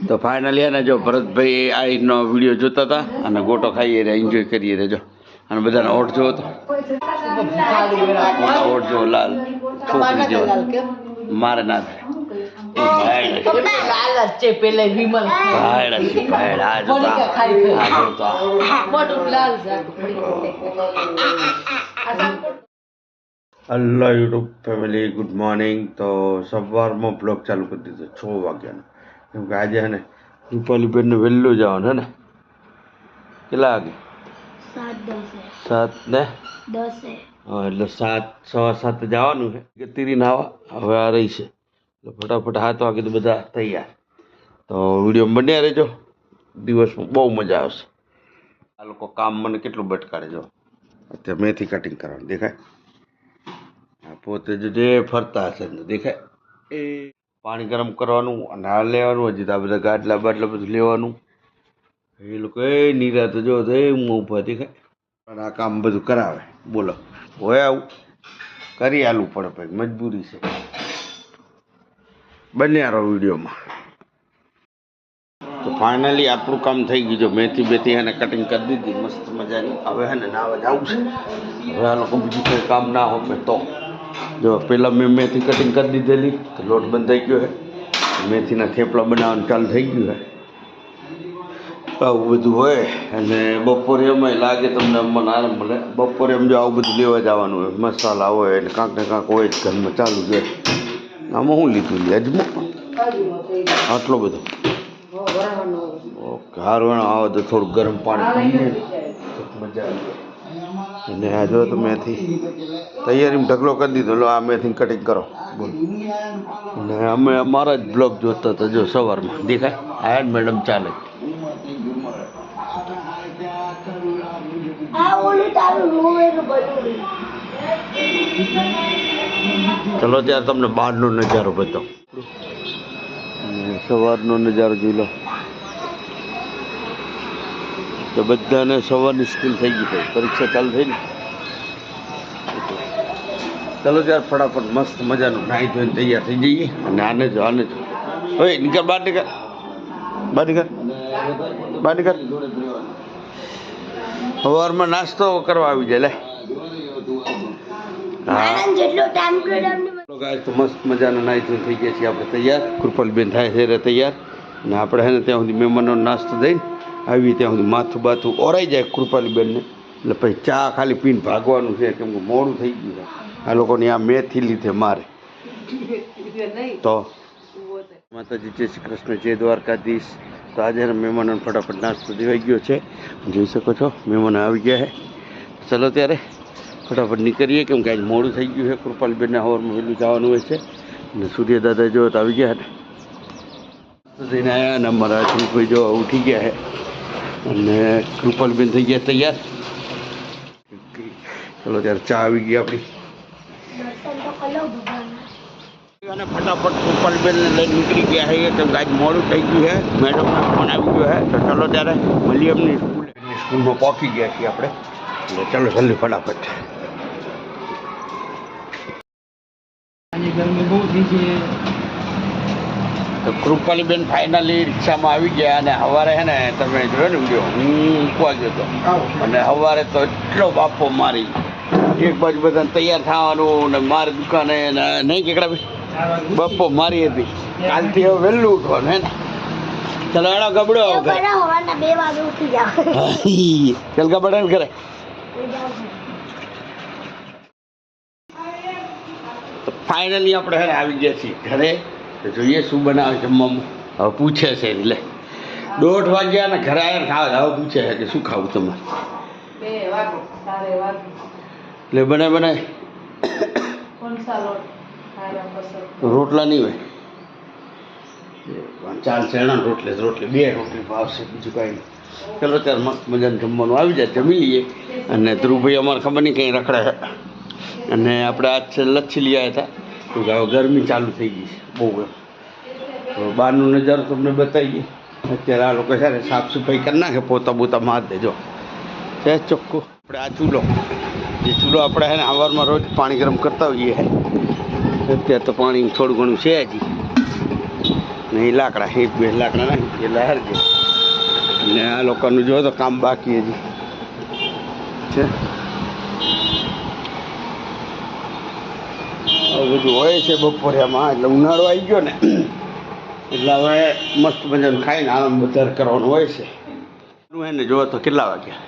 તો ફાઇનલી હે ને જો ભરતભાઈ આનો વિડીયો જોતા હતા અને ગોટો ખાઈએ રે એન્જોય કરીએ રે જો અને બધાનો ઓટ જોવો તો ઓટ જો લાલ છોકરી જેવો મારે ના થાય hello YouTube family good morning. તો સવારમાં બ્લોગ ચાલુ કરી દીધો 6 વાગ્યાનો, કેમ કે આજે હે ને રૂપાલીબેનને વહેલું જવાનું છે ને. કેટલા વાગે? 7 ને 10. હા, એટલે 7:15 જવાનું છે. ગતિરી નાવા હવે આ રહી છે એટલે ફટાફટ 7 વાગે તો બધા તૈયાર. તો વિડીયો બન્યા રહેજો, દિવસમાં બહુ મજા આવશે. આ લોકો કામ મને કેટલું બટકાડે જો. અત્યારે મેથી કટિંગ કરવાનું દેખાય, પોતે જે ફરતા હશે દેખાય. એ પાણી ગરમ કરવાનું અને આ લેવાનું, હજી તો આ બધા ગાટલા બાટલા બધું લેવાનું. એ લોકો એ નિરાતે જો તો એ ઊભા દેખાય પણ આ કામ બધું કરાવે. બોલો હોય આવું કરી આલવું પડે ભાઈ, મજબૂરી છે. બન્યા રહો વિડીયોમાં. તો ફાઇનલી આપણું કામ થઈ ગયું. જો મેથી બેથી એને કટિંગ કરી દીધી મસ્ત મજાની. હવે હે ને નાવા જવું છે. હવે આ લોકો બીજું કંઈ કામ ના હોય તો જો પહેલાં મેં મેથી કટિંગ કરી દીધેલી તો લોટ બંધાઈ ગયો છે. મેથીના થેપલા બનાવવાનું ચાલુ થઈ ગયું છે. આવું બધું હોય અને બપોરે એમાંય લાગે તમને મને આરામ મળે. બપોરે એમ જો આવું બધું લેવા જવાનું હોય, મસાલા હોય એટલે કાંક ને કાંક હોય જ ઘરમાં ચાલુ જ હોય. આમાં શું લીધું લે અજમો આટલો બધો. ઓકે હારું આવે તો થોડું ગરમ પાણી પીએ મજા આવી. અને આ જો તો મેથી તૈયારીમાં ઢગલો કરી દીધો. લો આ મેથી કટિંગ કરો બોલો. અને અમે અમારા જ બ્લોગ જોતા હતા જો સવારમાં દેખાય. આ મેડમ ચાલે. ચલો ત્યારે તમને બહારનો નજારો બતાવો. સવારનો નજારો જોઈ લો. તો બધાને સવારની સ્કૂલ થઈ ગઈ ભાઈ, પરીક્ષા ચાલુ થઈ ને. ચલો ત્યારે ફટાફટ મસ્ત મજાનું નાહી ધોઈને તૈયાર થઈ જઈએ. અને આને જો ઓય નીકળ બહાર નીકળ સવારમાં નાસ્તો કરવા આવી જાય લે. તો મસ્ત મજાનો નાહી ધોઈને થઈ ગયા છીએ આપણે તૈયાર. કૃપાલબેન થાય છે તૈયાર. અને આપણે હે ને ત્યાં સુધી મહેમાનોનો નાસ્તો દઈને આવી ત્યાં સુધી માથું બાથું ઓરાઈ જાય કૃપાલીબેનને. એટલે પછી ચા ખાલી પીને ભાગવાનું છે, કેમ કે મોડું થઈ ગયું છે આ લોકોની આ મેથી લીધે મારે. તો માતાજી જય શ્રી કૃષ્ણ, જય દ્વારકાધીશ. તો આજે મહેમાનોને ફટાફટ નાસ્તો દેવાઈ ગયો છે, જોઈ શકો છો મહેમાનો આવી ગયા છે. ચલો ત્યારે ફટાફટ નીકળીએ, કેમ કે આજે મોડું થઈ ગયું છે. કૃપાલીબેનને સવારમાં વહેલું જવાનું હોય છે. અને સૂર્યદાદા જો તો આવી ગયા છે જઈને આવ્યા. અને અમારા અશ્વિનભાઈ જો ઉઠી ગયા છે અને કૃપાલબેન થઈ ગયા તૈયાર. ચલો ત્યારે ચા આવી ગઈ આપણી. અને ફટાફટ કૃપાલબેનને લઈને નીકળી ગયા છે, કેમ કે આજ મોડું થઈ ગયું છે. મેડમને ફોન આવી ગયો છે. તો ચલો ત્યારે મળીએ. એમની સ્કૂલમાં પહોંચી ગયા છીએ આપણે. એટલે ચલો જલ્દી ફટાફટ. તો કૃપાલીબેન ફાઇનલી રિક્ષામાં આવી ગયા. અને સવારે છે ને તમે જોયો ને વિડીયો, હું મૂકવા ગયો હતો અને સવારે તો એટલો બાફો મારી. એક બાજુ બધાને તૈયાર થવાનું ને મારી દુકાને નહીં કેકડા ભાઈ બાપો મારી હતી. કાલથી હવે વહેલું ઉઠવાનું હે ને. ચાલો એનો ગબડો ચાલ ગબડા ને કરે. તો ફાઇનલી આપણે હે આવી ગયા છીએ ઘરે. તો જોઈએ શું બનાવે જમવામાં. હવે પૂછે છે એટલે 1:30 વાગ્યા ને ઘરે આવ્યા ને ખાવા. હવે પૂછે છે કે શું ખાવું તમારે. એટલે બનાય રોટલા નહીં હોય. 4 ચણા રોટલી 2 રોટલી ભાવશે, બીજું કાંઈ નહીં. ચલો ત્યારે મસ્ત મજાનું જમવાનું આવી જાય, જમી લઈએ. અને ધ્રુવભાઈ અમારે ખબર નહીં કંઈ રખડે છે. અને આપણે આજ લચ્છી લઈ આવ્યા હતા, તો હવે ગરમી ચાલુ થઈ ગઈ છે બહુ. તો બહારનો નજારો તમને બતાવીએ. અત્યારે આ લોકો છે ને સાફ સફાઈ કરી નાખે, પોતા બોતા માર દેજો છે ચોખ્ખું. આપણે આ ચૂલો આપણે છે ને સવારમાં રોજ પાણી ગરમ કરતા હોઈએ. અત્યારે તો પાણી થોડું ઘણું છે હજી. ને એ લાકડા એ બે લાકડા નાખી એટલે હારજે. ને આ લોકોનું જો તો કામ બાકી હજી છે. આવું બધું હોય છે બપોરિયામાં. એટલે ઉનાળો આવી ગયો ને એટલે હવે મસ્ત મજાનું ખાઈને આરામ વધારે કરવાનું હોય છે. એને જો તો કેટલા વાગ્યા?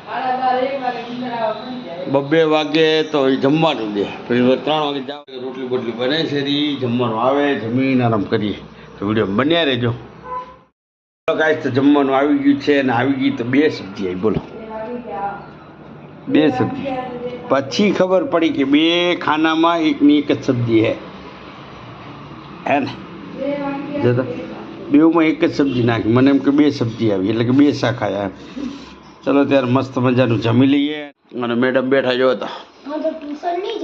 2 વાગે તો એ જમવાનું દે. પછી 3 વાગે જાવ રોટલી બોટલી બને છે એ જમવાનું આવે, જમીને આરામ કરીએ. તો વિડીયો બન્યા રહેજો. ગાઈસ તો જમવાનું આવી ગયું છે ને આવી ગઈ તો 2 સબ્જી આવી. બોલો 2 સબ્જી. પછી ખબર પડી કે 2 ખાનામાં એકની એક જ સબ્જી હે ને જતા બેઉમાં એક જ સબ્જી નાખી. મને એમ કે 2 સબ્જી આવી એટલે કે 2 શાક આવ્યા એમ. ચલો ત્યારે મસ્ત મજાનું જમી લઈએ. અને મેડમ બેઠા જો હતા. ટ્યુશન નહીં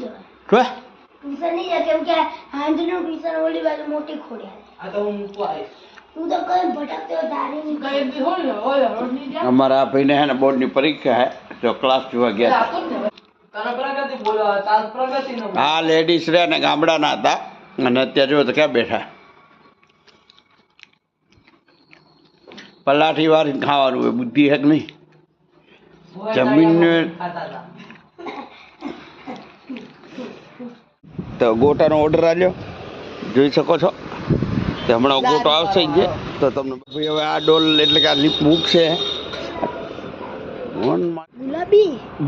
જવાય કેમ કે હાંજનું ટ્યુશન ઓલી બાજુ મોટી ખોડિયા. તું તો કઈ ભટકતો ધારી અમારા આ ભાઈને હે ને બોર્ડની પરીક્ષા હે તો ક્લાસ જોવા ગયા હતા. હા લેડીઝ રહ્યા ને ગામડાના હતા અને અત્યારે જો તો ક્યાં બેઠા પલાઠી વાળીને ખાવાનું હોય. બુદ્ધિ હે કે નહીં? જમીનને તો ગોટાનો ઓર્ડર આલ્યો જોઈ શકો છો. તો હમણાં ગોટો આવશે જ તો તમને ભાઈ હવે આ ડોલ એટલે કે આ લીપ મૂકશે.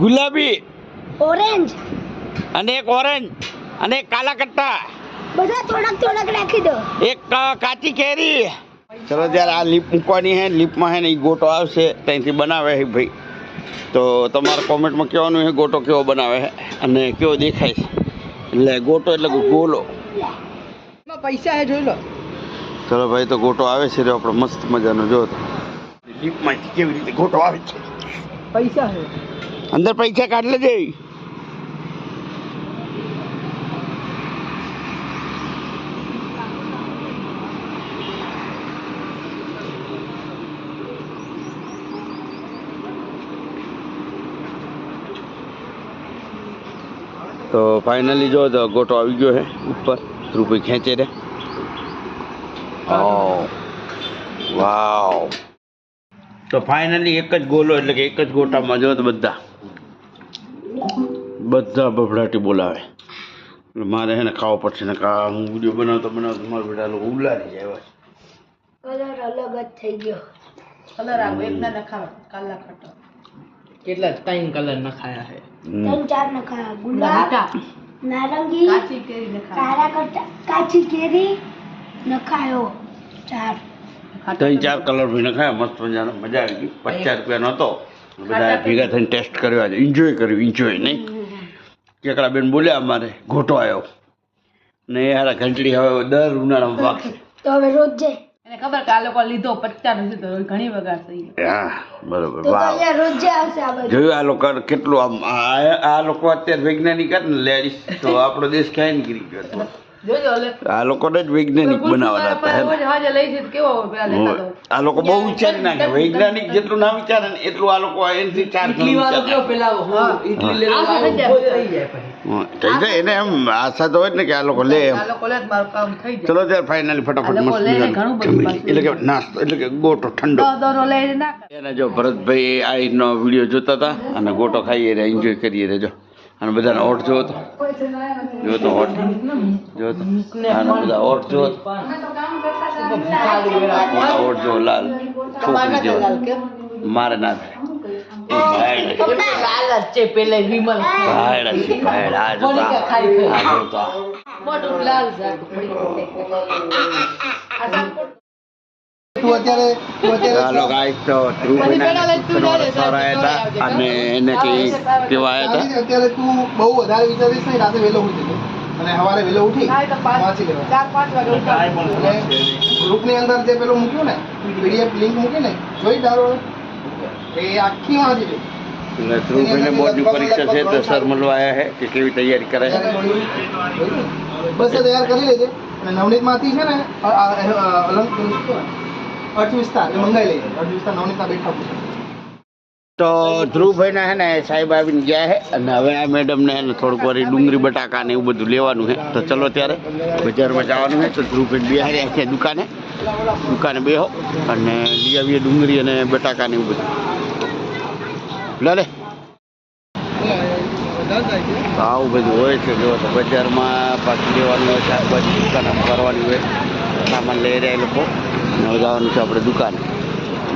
ગુલાબી ઓરેન્જ અને એક ઓરેન્જ અને એક કાલા કટ્ટા બધા થોડાક રાખી દો. એક કાચી કેરી. ચલો ત્યારે આ લીપ મૂકવાની હે. લીપમાં હે ને એ ગોટો આવશે ત્યાંથી બનાવે છે ભાઈ. તો તમારે કોમેન્ટમાં કહેવાનું છે ગોટો કેવો બનાવે છે અને કેવો દેખાય છે. એટલે ગોટો એટલે ગોલો પૈસા હે જોઈ લો. ચલો ભાઈ તો ગોટો આવે છે આપણે મસ્ત મજાનો. જો લીપમાંથી કેવી રીતે ગોટો આવે છે. પૈસા હે અંદર પૈસા કાઢ લેજે. તો ફાઇનલી જો તો ગોટો આવી ગયો છે ઉપર. રૂપિયા ખેંચે રે. વાવ. તો ફાઇનલી એક જ ગોલો એટલે કે એક જ ગોટામાં જો તો બધા બબડાટી બોલાવે. મારે હે ને ખાવો પડશે ને હું વિડીયો બનાવતો મારા બેટા લોકો ઉલારી જાય. કલર અલગ જ થઈ ગયો. કલર આવો એક ના નખાવા કાલા ખટો. કેટલા 3 કલર નખાયા હે. 3-4 નખાયા. ગુલાબ, નારંગી, કાચી કેરી નખાયા. કાળા કટ્ટા, કાચી કેરી નખાયો 4. 3-4 કલર ભી નખાયા. મસ્ત મજાનો. મજા આવી ગઈ. 50 રૂપિયાનો હતો. બધા ભેગા થઈને ટેસ્ટ કર્યો. આજે એન્જોય કર્યું. એન્જોય નહીં કેકડા બેન બોલ્યા અમારે ગોટો આવ્યો ને યાર ઘંટડી હવે દર ઉનાળામાં વાગશે. તો હવે રોજ જાય. એને ખબર કે આ લોકો લીધો 50 નથી તો ઘણી વગર થઈ. હા બરોબર. તો વાહ અહીંયા રોજ જાય આવશે આ બાજુ. જોયું આ લોકો કેટલું આમ આ લોકો અત્યારે વૈજ્ઞાનિક હતા ને લેડીઝ તો આપણો દેશ ક્યાંય નીકળી ગયો હતો. જોજો ઓલે આ લોકોને જ વૈજ્ઞાનિક બનાવવાના હતા હે ને. હાજે લઈ છે કેવો પેલા લેતા તો. આ લોકો બહુ વિચારી નાખે. વૈજ્ઞાનિક જેટલું ના વિચારે ને એટલું આ લોકો એનથી 4 ગણું વિચારે. પેલા ઇડલી લેવા ઉભો થઈ જાય પછી. થઈ જાય એને એમ આશા તો હોય ને કે આ લોકો લે એમ. આ લોકો લે મારું કામ થઈ જાય. ચલો ત્યારે ફાઇનલી ફટાફટ આ લોકો મસ્ત લે મજાનું ઘણું બધું જમી લઈએ. પાછું. એટલે કે નાસ્તો એટલે કે ગોટો ઠંડો. દોરો લઈને નાખ. એને જો ભરતભાઈ આઈનો વિડીયો જોતા હતા અને ગોટો ખાઈએ રે એન્જોય કરીએ રે. જો અને બધાને ઓટ જોવો તો ઓટ જો તો આને બધા ઓટ જોવો તો ઓટ જો લાલ છોકરી જેવો મારે ના થાય. લાલ જ છે પેલે વિમલ ભાયડા છે ભાયડા. આ જોતા મોટું લાલ ઝાડ પડી. ચાલો ગાઈસ તો ધ્રુવભાઈના સરાયા હતા અને એને કઈ કેવા આવ્યા હતા. અત્યારે તું બહુ વધારે વિચારીશ નહીં. રાતે વહેલો ઉઠી જજો અને સવારે વહેલો ઉઠી વાંચી લેવા. 4-5 વાગે ગ્રુપની અંદર જે પેલું મૂક્યું ને પીડીએફ લિંક મૂકી ને જોઈ ડારો એ આખી વાંચી લે. એટલે ધ્રુવભાઈને બોર્ડની પરીક્ષા છે તો સર મળવા આવ્યા છે કે કેવી તૈયારી કરે છે. બસ એ તૈયાર કરી લેજે અને નવનીતમાંથી છે ને અલંગ અર્થ વિસ્તાર એ મંગાવી લઈએ. અર્થ વિસ્તાર નવનીતના બેઠા પૂછે તો ધ્રુવભાઈના હે ને સાહેબ આવીને ગયા છે અને હવે આ મેડમને હે ને થોડુંક વાર ડુંગળી બટાકા ને એવું બધું લેવાનું છે. તો ચલો ત્યારે બજારમાં જવાનું છે. તો ધ્રુવભાઈ બિહારી છે દુકાને બેહો અને લઈ આવીએ ડુંગળી અને બટાકા ને એવું બધું. લે તો આવું બધું હોય છે. જો તો બજારમાં પાછું લેવાનું હોય, શાકભાજી દુકાને કરવાની હોય, સામાન લઈ રહ્યા એ લોકો. અને જવાનું છે આપણે દુકાને.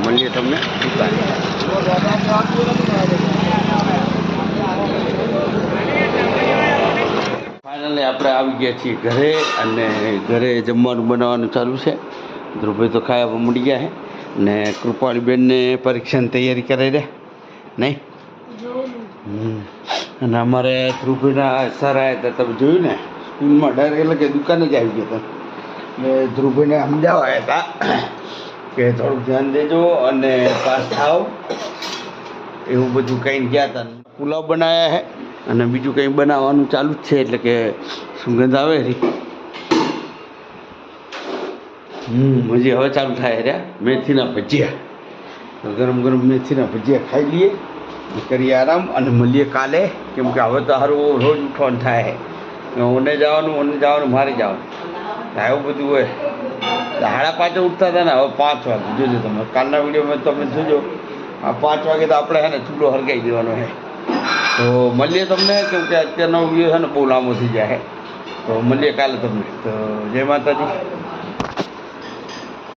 મળીએ તમને દુકાને. ફાઇનલી આપણે આવી ગયા છીએ ઘરે અને ઘરે જમવાનું બનાવવાનું ચાલુ છે. ધ્રુવભાઈ તો ખાવા મળી ગયા છે ને કૃપાળીબેનને પરીક્ષાની તૈયારી કરાવી રહ્યા નહીં. અને અમારે ધ્રુવભાઈના સર આવ્યા હતા, તમે જોયું ને સ્કૂલમાં ડાયરેક્ટ એટલે કે દુકાને જ આવી ગયા હતા. એટલે ધ્રુવભાઈને સમજાવવા આવ્યા હતા કે થોડુંક ધ્યાન દેજો અને પાસ થાવ એવું બધું કંઈ ગયા હતા. પુલાવ બનાવ્યા છે અને બીજું કંઈ બનાવવાનું ચાલુ જ છે. એટલે કે સુગંધ આવે રહી. હજી હવે ચાલુ થાય રહ્યા મેથીના ભજીયા. તો ગરમ ગરમ મેથીના ભજીયા ખાઈ લઈએ, કરીએ આરામ અને મળીએ કાલે. કેમ કે હવે તો સારું રોજ ઉઠવાનું થાય છે. ઓને જવાનું મારે જવાનું એવું બધું હોય. 5:30 ઉઠતા હતા ને, હવે 5 વાગે. જોજો તમે કાલના વિડીયોમાં તમે જોજો. આ 5 વાગે તો આપણે છે ને ચૂલો હરગાઈ દેવાનો છે. તો મળીએ તમને. કેમ કે અત્યારનો વિડીયો છે ને બહુ લાંબો થઈ જાય. તો મળીએ કાલે તમને. તો જય માતાજી.